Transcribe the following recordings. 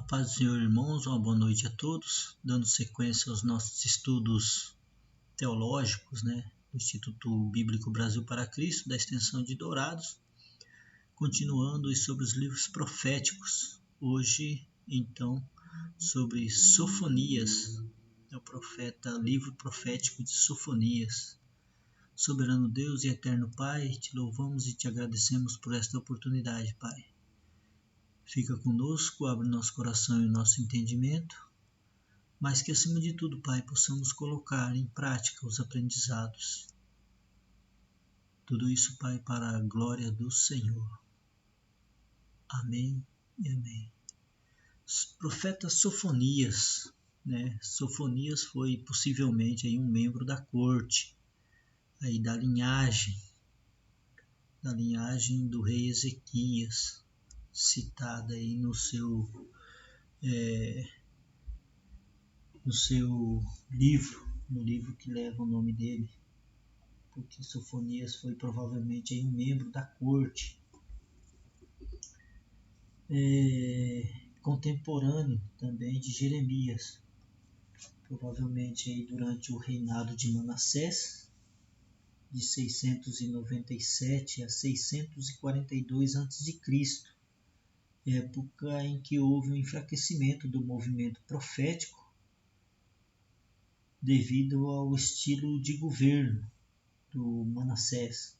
Paz do Senhor, irmãos, uma boa noite a todos, dando sequência aos nossos estudos teológicos, do Instituto Bíblico Brasil para Cristo, da extensão de Dourados, continuando sobre os livros proféticos. Hoje, então, sobre Sofonias, o livro profético de Sofonias. Soberano Deus e eterno Pai, te louvamos e te agradecemos por esta oportunidade, Pai. Fica conosco, abre nosso coração e nosso entendimento, mas que acima de tudo, Pai, possamos colocar em prática os aprendizados. Tudo isso, Pai, para a glória do Senhor. Amém e amém. Profeta Sofonias, Sofonias foi possivelmente aí um membro da corte, aí da linhagem do rei Ezequias, citada aí no seu livro, no livro que leva o nome dele, porque Sofonias foi provavelmente aí um membro da corte, contemporâneo também de Jeremias, provavelmente aí durante o reinado de Manassés, de 697 a 642 a.C., época em que houve um enfraquecimento do movimento profético devido ao estilo de governo do Manassés,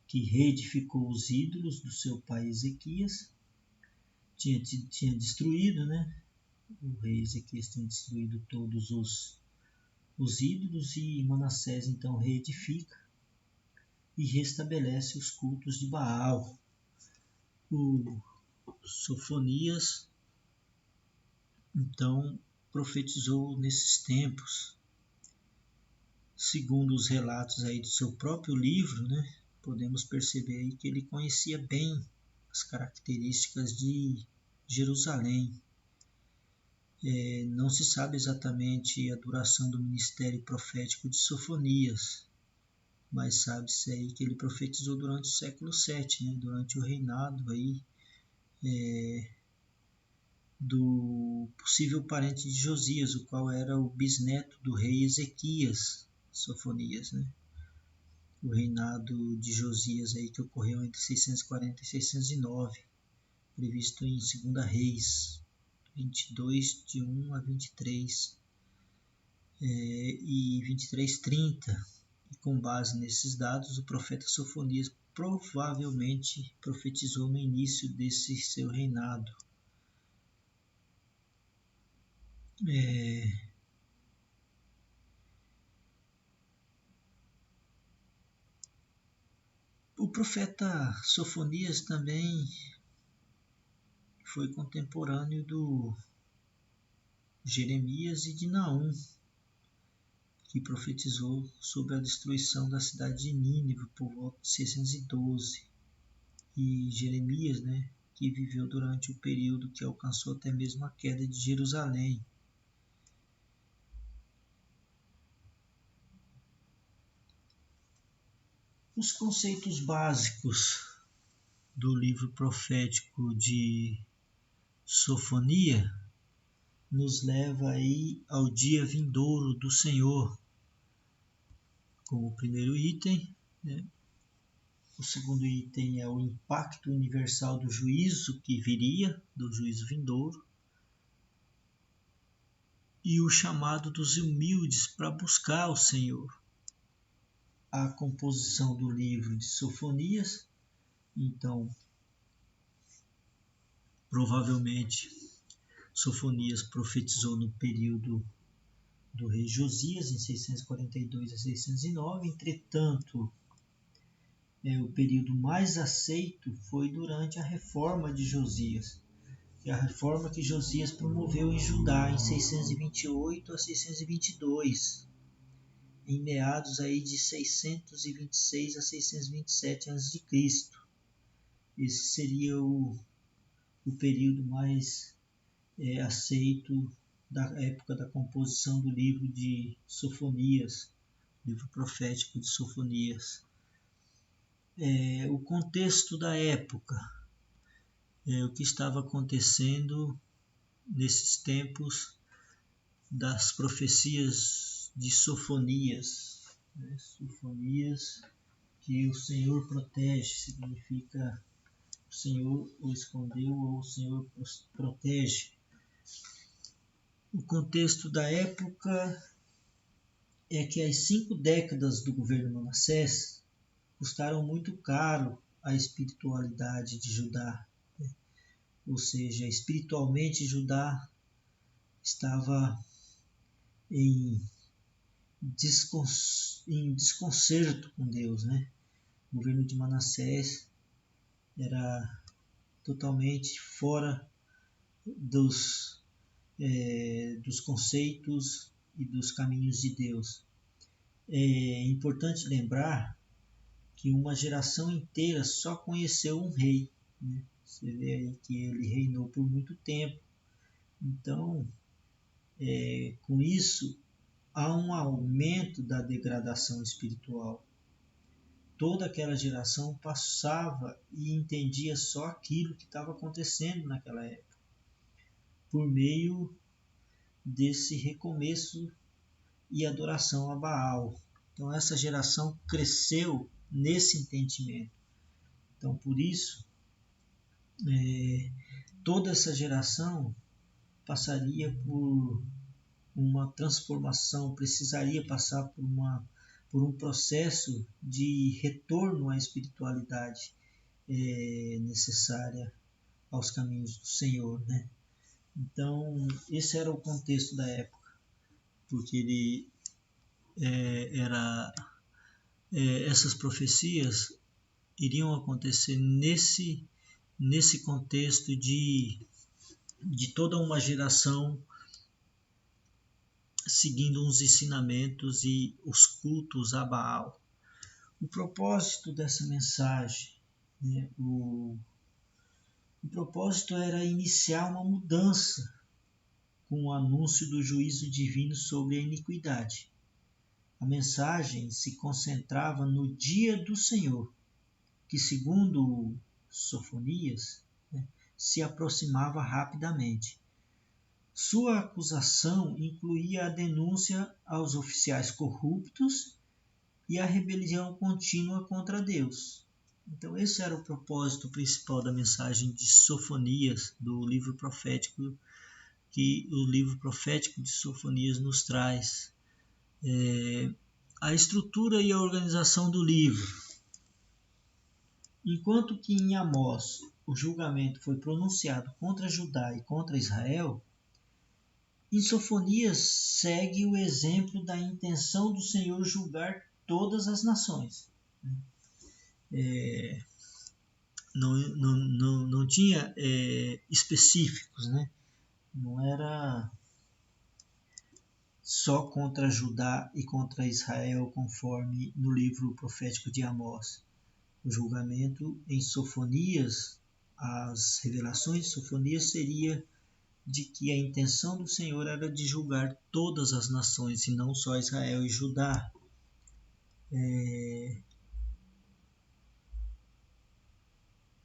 que reedificou os ídolos do seu pai Ezequias. Tinha destruído, o rei Ezequias tinha destruído todos os ídolos, e Manassés então reedifica e restabelece os cultos de Baal. O Sofonias então profetizou nesses tempos. Segundo os relatos aí do seu próprio livro, podemos perceber aí que ele conhecia bem as características de Jerusalém. Não se sabe exatamente a duração do ministério profético de Sofonias, mas sabe-se aí que ele profetizou durante o século VII, durante o reinado aí, do possível parente de Josias, o qual era o bisneto do rei Ezequias, Sofonias, o reinado de Josias aí que ocorreu entre 640 e 609, previsto em 2 Reis 22, de 1 a 23 e 23:30, e com base nesses dados o profeta Sofonias provavelmente profetizou no início desse seu reinado. O profeta Sofonias também foi contemporâneo do Jeremias e de Naum, que profetizou sobre a destruição da cidade de Nínive por volta de 612, e Jeremias, que viveu durante o período que alcançou até mesmo a queda de Jerusalém. Os conceitos básicos do livro profético de Sofonia nos leva aí ao dia vindouro do Senhor, como o primeiro item. O segundo item é o impacto universal do juízo que viria, do juízo vindouro, e o chamado dos humildes para buscar o Senhor. A composição do livro de Sofonias, então, provavelmente Sofonias profetizou no período do rei Josias, em 642 a 609, entretanto, o período mais aceito foi durante a reforma de Josias, a reforma que Josias promoveu em Judá em 628 a 622, em meados aí de 626 a 627 a.C. Esse seria o período mais aceito da época da composição do livro de Sofonias, livro profético de Sofonias. O contexto da época, o que estava acontecendo nesses tempos das profecias de Sofonias. Né? Sofonias, que o Senhor protege, significa o Senhor o escondeu ou o Senhor protege. O contexto da época é que as 5 décadas do governo Manassés custaram muito caro a espiritualidade de Judá. Né? Ou seja, espiritualmente Judá estava em desconcerto com Deus. Né? O governo de Manassés era totalmente fora dos conceitos e dos caminhos de Deus. É importante lembrar que uma geração inteira só conheceu um rei. Né? Você vê aí que ele reinou por muito tempo. Então, com isso, há um aumento da degradação espiritual. Toda aquela geração passava e entendia só aquilo que estava acontecendo naquela época, por meio desse recomeço e adoração a Baal. Então essa geração cresceu nesse entendimento. Então por isso, toda essa geração passaria por uma transformação, precisaria passar por um processo de retorno à espiritualidade necessária aos caminhos do Senhor, né? Então esse era o contexto da época, porque ele essas profecias iriam acontecer nesse contexto de toda uma geração seguindo uns ensinamentos e os cultos a Baal. O propósito dessa mensagem, né, o propósito era iniciar uma mudança com o anúncio do juízo divino sobre a iniquidade. A mensagem se concentrava no dia do Senhor, que, segundo Sofonias, né, se aproximava rapidamente. Sua acusação incluía a denúncia aos oficiais corruptos e a rebelião contínua contra Deus. Então esse era o propósito principal da mensagem de Sofonias, do livro profético, que o livro profético de Sofonias nos traz. A estrutura e a organização do livro. Enquanto que em Amós o julgamento foi pronunciado contra Judá e contra Israel, em Sofonias segue o exemplo da intenção do Senhor julgar todas as nações. Não tinha específicos, né? Não era só contra Judá e contra Israel, conforme no livro profético de Amós. O julgamento em Sofonias, as revelações de Sofonias seria de que a intenção do Senhor era de julgar todas as nações e não só Israel e Judá.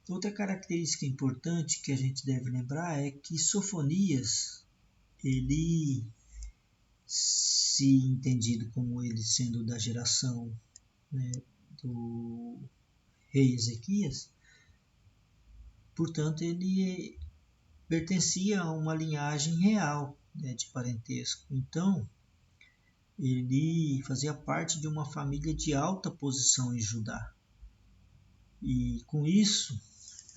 Outra característica importante que a gente deve lembrar é que Sofonias, ele, se entendido como ele sendo da geração, né, do rei Ezequias, portanto ele pertencia a uma linhagem real, né, de parentesco. Então ele fazia parte de uma família de alta posição em Judá. E com isso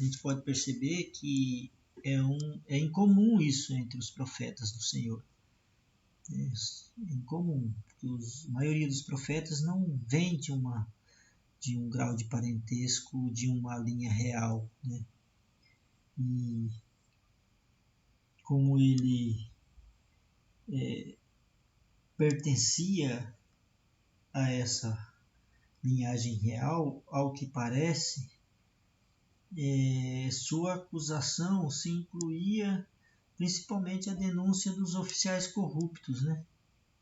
a gente pode perceber que é incomum isso entre os profetas do Senhor. É incomum, porque a maioria dos profetas não vem de um grau de parentesco, de uma linha real, né? E como ele pertencia a essa linhagem real, ao que parece, sua acusação se incluía principalmente a denúncia dos oficiais corruptos, né?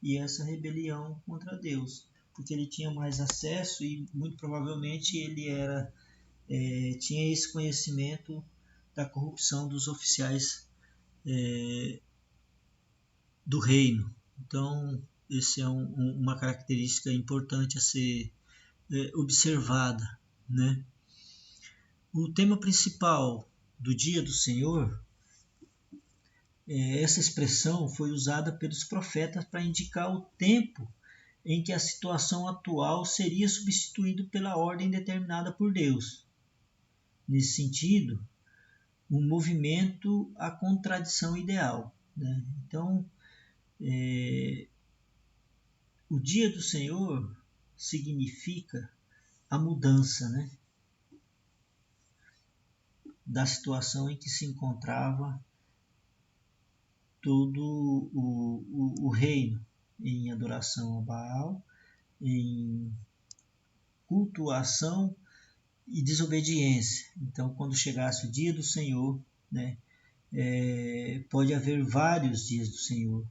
E essa rebelião contra Deus, porque ele tinha mais acesso e muito provavelmente ele tinha esse conhecimento da corrupção dos oficiais do reino. Então, essa é uma característica importante a ser observada, né? O tema principal do Dia do Senhor, essa expressão foi usada pelos profetas para indicar o tempo em que a situação atual seria substituída pela ordem determinada por Deus. Nesse sentido, um movimento à contradição ideal, né? Então, o Dia do Senhor significa a mudança, né, da situação em que se encontrava todo o reino, em adoração a Baal, em cultuação e desobediência. Então, quando chegasse o dia do Senhor, né, pode haver vários dias do Senhor,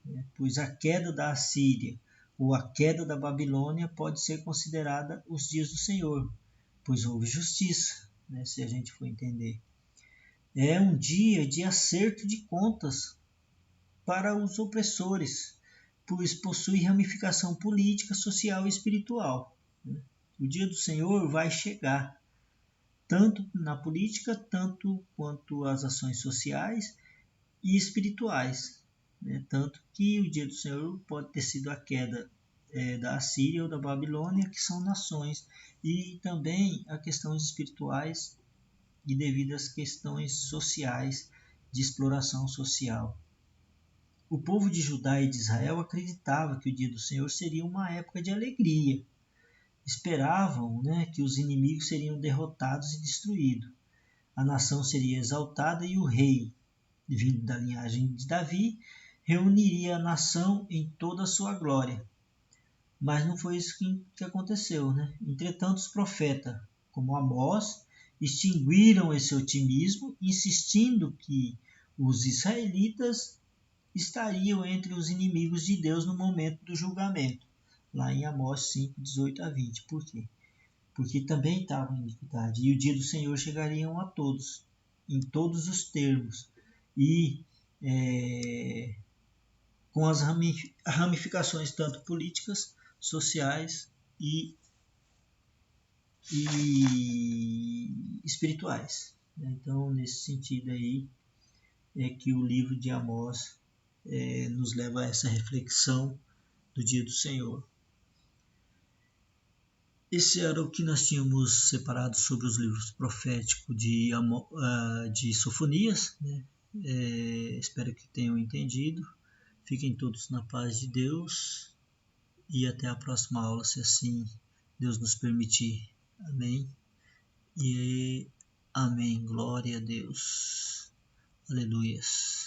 né, pois a queda da Assíria ou a queda da Babilônia pode ser considerada os dias do Senhor, pois houve justiça, né, se a gente for entender. É um dia de acerto de contas para os opressores, pois possui ramificação política, social e espiritual. O dia do Senhor vai chegar, tanto na política, tanto quanto as ações sociais e espirituais. Tanto que o dia do Senhor pode ter sido a queda da Assíria ou da Babilônia, que são nações, e também a questões espirituais e devido às questões sociais de exploração social. O povo de Judá e de Israel acreditava que o dia do Senhor seria uma época de alegria. Esperavam, né, que os inimigos seriam derrotados e destruídos. A nação seria exaltada e o rei, vindo da linhagem de Davi, reuniria a nação em toda a sua glória. Mas não foi isso que aconteceu, né? Entretanto, os profetas, como Amós, extinguiram esse otimismo, insistindo que os israelitas estariam entre os inimigos de Deus no momento do julgamento, lá em Amós 5, 18 a 20. Por quê? Porque também estavam em iniquidade, e o dia do Senhor chegariam a todos, em todos os termos, e com as ramificações tanto políticas, sociais e espirituais. Então, nesse sentido aí, é que o livro de Amós nos leva a essa reflexão do dia do Senhor. Esse era o que nós tínhamos separado sobre os livros proféticos de Sofonias, né? Espero que tenham entendido. Fiquem todos na paz de Deus e até a próxima aula, se assim Deus nos permitir. Amém. E amém. Glória a Deus. Aleluias.